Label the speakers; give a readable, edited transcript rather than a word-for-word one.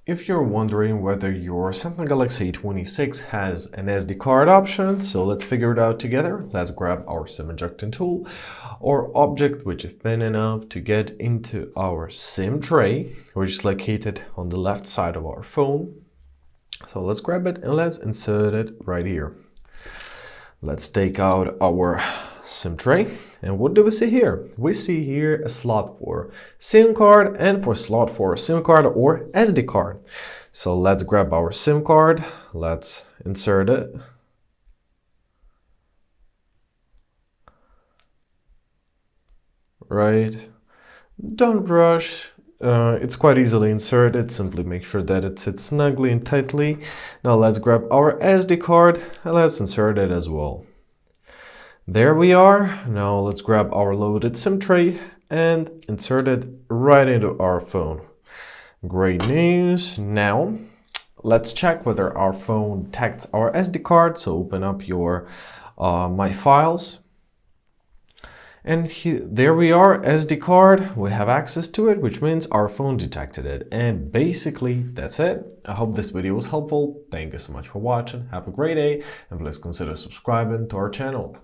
Speaker 1: If you're wondering whether your Samsung Galaxy A26 has an SD card option, so let's figure it out together. Let's grab our SIM ejecting tool or object which is thin enough to get into our SIM tray, which is located on the left side of our phone. So let's grab it and let's insert it right here. Let's take out our SIM tray, and what do we see here? We see here a slot for SIM card and for slot for SIM card or SD card. So let's grab our SIM card, let's insert it. Right, don't rush. It's quite easily inserted, simply make sure that it sits snugly and tightly. Now let's grab our SD card and let's insert it as well. There we are. Now let's grab our loaded SIM tray and insert it right into our phone. Great news. Now let's check whether our phone detects our SD card. So open up your My Files. And there we are, SD card, we have access to it, which means our phone detected it. And basically, that's it. I hope this video was helpful. Thank you so much for watching. Have a great day, and please consider subscribing to our channel.